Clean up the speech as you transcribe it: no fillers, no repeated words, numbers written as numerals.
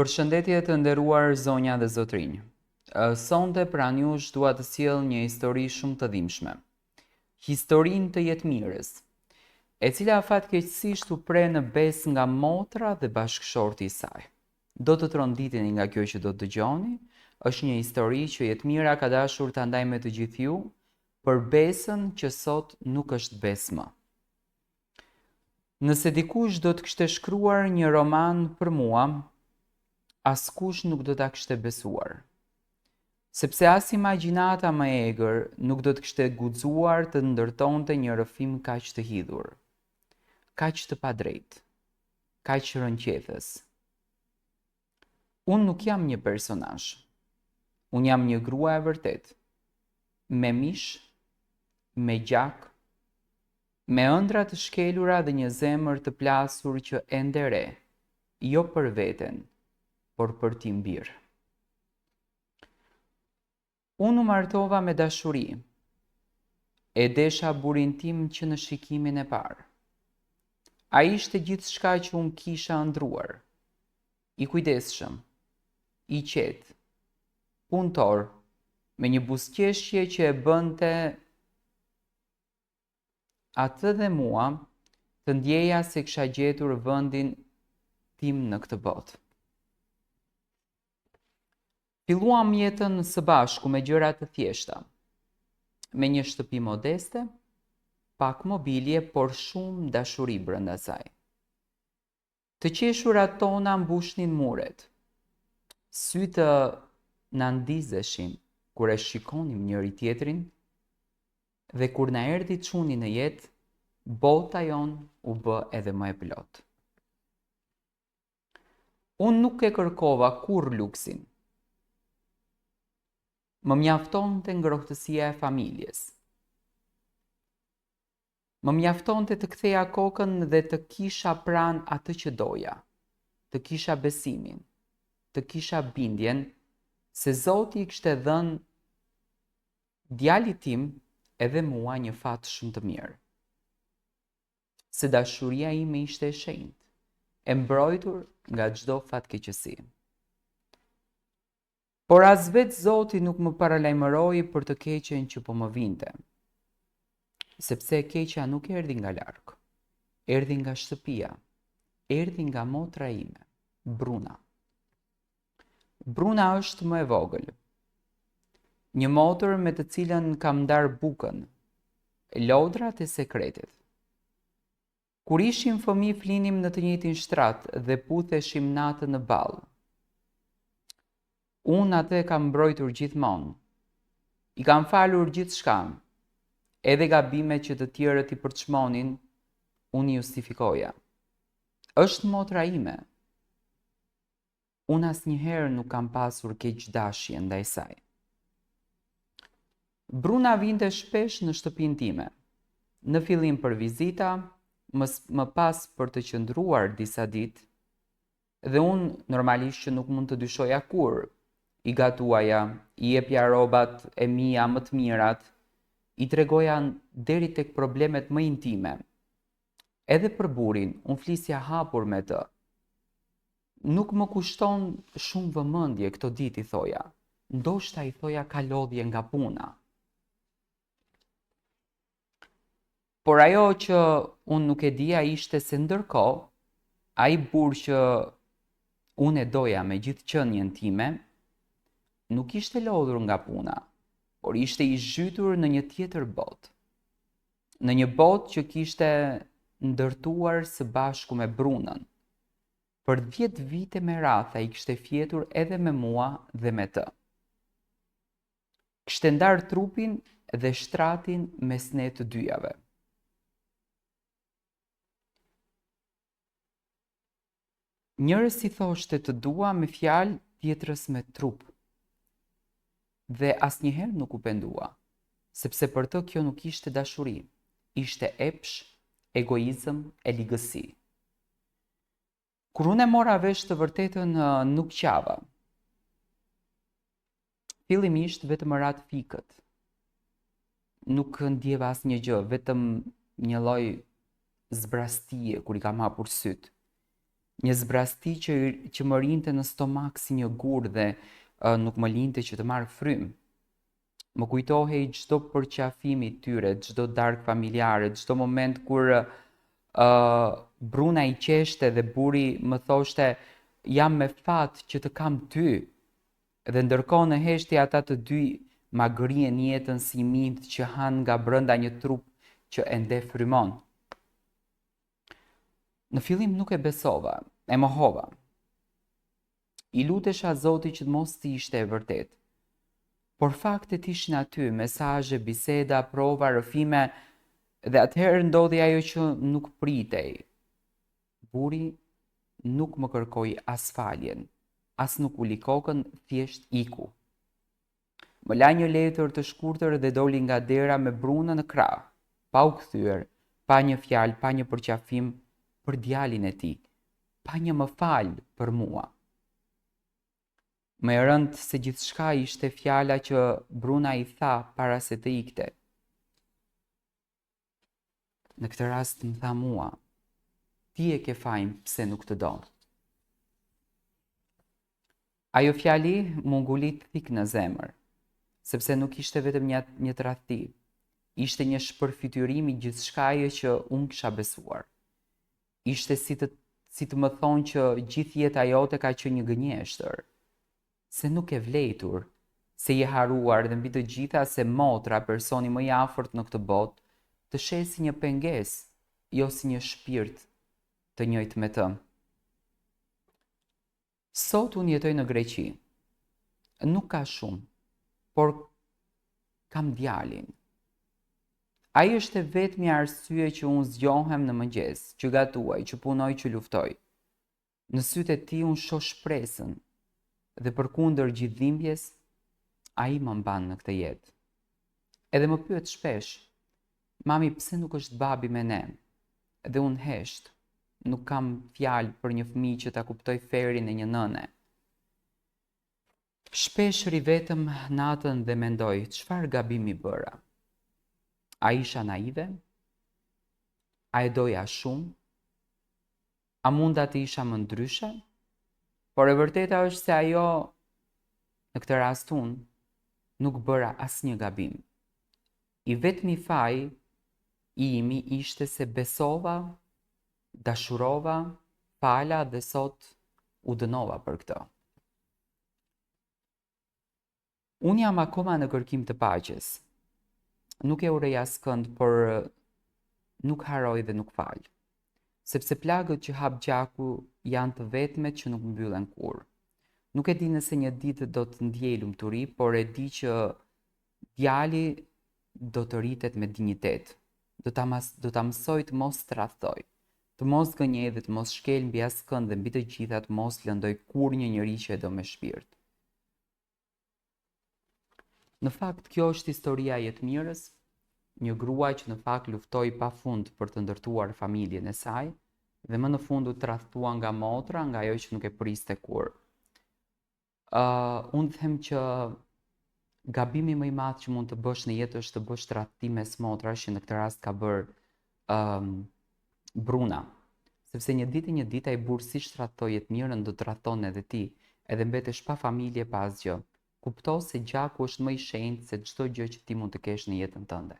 Përshëndetje të nderuar zonja dhe zotrinj. Sonte pranë jush dua të sjell një histori shumë të dhimbshme. Historinë të jetmirës, e cila fatkeqësisht u pre në besë nga motra dhe bashkëshorti i saj. Do të tronditeni nga kjo që do të dëgjoni, është një histori që jetmira ka dashur ta ndajë me të gjithë ju, për besën që sot nuk është besë më. Nëse dikush do të kishte shkruar një roman për mua, askush nuk do ta kishte besuar. Sepse as imagjinata më e egër nuk do të kishte guxuar të ndërtonte një rrëfim kaq të hidhur, kaq të padrejtë, kaq rënqethës. Unë nuk jam një personazh. Unë jam një grua e vërtet, me mish, me gjak, me ëndra të shkelura dhe një zemër të plasur që ende re, jo për veten, por për ti mbirë. Unë u martova me dashuri, e desha burin tim që në shikimin e parë. A ishte gjithçka që unë kisha ëndruar, i kujdesshëm, i qetë, punëtor, me një buzëqeshje që e bënte atë dhe mua të ndjeja se kisha gjetur vendin tim në këtë botë. Filluam jetën së bashku me gjëra të thjeshta, me një shtëpi modeste, pak mobilje, por shumë dashuri brenda saj. Të qeshurat tona mbushnin muret, sytë na ndizeshin kur e shikonim njëri tjetrin, dhe kur na erdhi çuni në jetë, bota jon u bë edhe më e plot. Unë nuk e kërkova kurrë luksin. Më mjaftonte ngrohtësia e familjes. Më mjaftonte të ktheja kokën dhe të kisha pranë atë që doja, të kisha besimin, të kisha bindjen se Zoti i kishte dhënë djalit tim edhe mua një fat shumë të mirë. Se dashuria ime ishte e shenjtë, e mbrojtur nga çdo fatkeqësi. Por as vetë Zoti nuk më paralajmëroi për të keqen që po më vinte. Sepse e keqja nuk erdhi nga larg. Erdhi nga shtëpia. Erdhi nga motra ime, Bruna. Bruna është më e vogël. Një motër me të cilën kam ndar bukën, lodrat e sekretit. Kur ishim fëmijë flinim në të njëjtin shtrat dhe putheshim natën në ballë. Unë atë kam mbrojtur gjithmonë. I kam falur gjithçka, edhe gabimet që të tjerët i përçmonin, unë i justifikoja. Është motra ime. Unë asnjëherë nuk kam pasur keqdashje ndaj saj. Bruna vinte shpesh në shtëpinë time. Në fillim për vizita, më pas për të qëndruar disa ditë, dhe unë normalisht që nuk mund të dyshoja kurrë. I gatuaja, i jepja rrobat e mia më të mirat, i tregoja deri tek problemet më intime. Edhe për burin, unë flisja hapur me të. Nuk më kushton shumë vëmendje këto ditë, i thoja. Ndoshta i thoja ka lodhje nga puna. Por ajo që unë nuk e dija ishte se ndërkohë, ai burr që unë e doja me gjithë qenjen time, nuk ishte lodhur nga puna, por ishte i zhytur në një tjetër botë. Në një botë që kishte ndërtuar së bashku me Brunën. Për 10 vite me radhë ai kishte fjetur edhe me mua dhe me të. Kishte ndar trupin dhe shtratin mes ne të dyjave. Njërës i thoshte të dua me fjalë, tjetrës me trup. Dhe asnjëherë nuk u pendua, sepse për të kjo nuk ishte dashuri, ishte epsh, egoizëm e ligësi. Kur unë e mora vesh të vërtetën, nuk qava. Fillimisht vetëm rat fikët. Nuk ndjeva asnjë gjë, vetëm një lloj zbrastie kur i kam hapur syt. një zbrasti që më rinte në stomak si një gur dhe nuk më linte që të marrë frym. Më kujtohej çdo përqafim i tyre, çdo darkë familjare, çdo moment kur Bruna i qeshte dhe buri më thoshte jam me fat që të kam ty. Dhe ndërkohë në heshtje ata të dy ma grien jetën si mint që han nga brenda një trup që ende frymon. Në fillim nuk e besova, e mohova. I lutesha Zotit që të mos të ishte e vërtet. Por faktet ishin aty, mesazhe, biseda, prova, rëfime, dhe atëherë ndodhi ajo që nuk pritej. Buri nuk më kërkoi as faljen, as nuk uli kokën, thjesht iku. Më la një letër të shkurtër dhe doli nga dera me Bruna në krah, pa u kthyer, pa një fjalë, pa një përqafim për djalin e tij, pa një më fal për mua. Më e rëndë se gjithçka ishte fjala që Bruna i tha para se të ikte. Në këtë rast më tha mua, ti e ke fajin pse nuk të do. Ajo fjali më ngulit thik në zemër, sepse nuk ishte vetëm një tradhti, ishte një shpërfytyrim i gjithçkaje që unë kisha besuar. Ishte si të më thonë që gjithë jeta jote ka qenë një gënjeshtër, se nuk e vlejtur, se je haruar dhe mbi të gjitha se motra, personi më i afërt në këtë botë, të sheh si një pengesë, jo si një shpirt të njëjtë me të. Sot unë jetoj në Greqi. Nuk ka shumë, por kam djalin. Ai është e vetmi arsye që unë zgjohem në mëngjes, që gatuaj, që punoj, që luftoj. Në sytë e tij unë shoh shpresën dhe përkundër gjithë dhimbjes, ai më mban në këtë jetë. Edhe më pyet shpesh, mami pse nuk është babi me ne? Dhe unë hesht, nuk kam fjalë për një fëmijë që ta kuptoj ferin e një nëne. Shpesh ri vetëm natën dhe mendoj, çfarë gabimi bëra? A isha naive? A e doja shumë? A munda të isha më ndryshe? Por e vërteta është se ajo, në këtë rast unë, nuk bëra asnjë gabim. I vetmi faj imi ishte se besova, dashurova, fala dhe sot u dënova për këtë. Unë jam akoma në kërkim të paqes. Nuk e urej askënd, por nuk haroj dhe nuk fal. Sepse plagët që hap gjaku janë të vetmet që nuk mbyllen kurrë. Nuk e di nëse një ditë do të ndjej lumturi, por e di që djali do të rritet me dinjitet. Do ta mësoj të mos tradhtoj, të mos gënjej dhe të mos shkel mbi askënd dhe mbi të gjitha të mos lëndoj kur një njeri që e do me shpirt. Në fakt, kjo është historia e jetmirës, një grua që në fakt luftoi pafund për të ndërtuar familjen e saj dhe më në fund u tradhtua nga motra, nga ajo që nuk e priste kurrë. Unë them që gabimi më i madh që mund të bësh në jetë është të bësh tradhtim mes motrash, që në këtë rast ka bërë Bruna. Sepse një ditë ai burr siç tradhtoi jetmirën do të tradhton edhe ti, edhe mbetesh pa familje, pa asgjë. Kupto se gjaku është më i shenjtë se çdo gjë që ti mund të kesh në jetën tënde.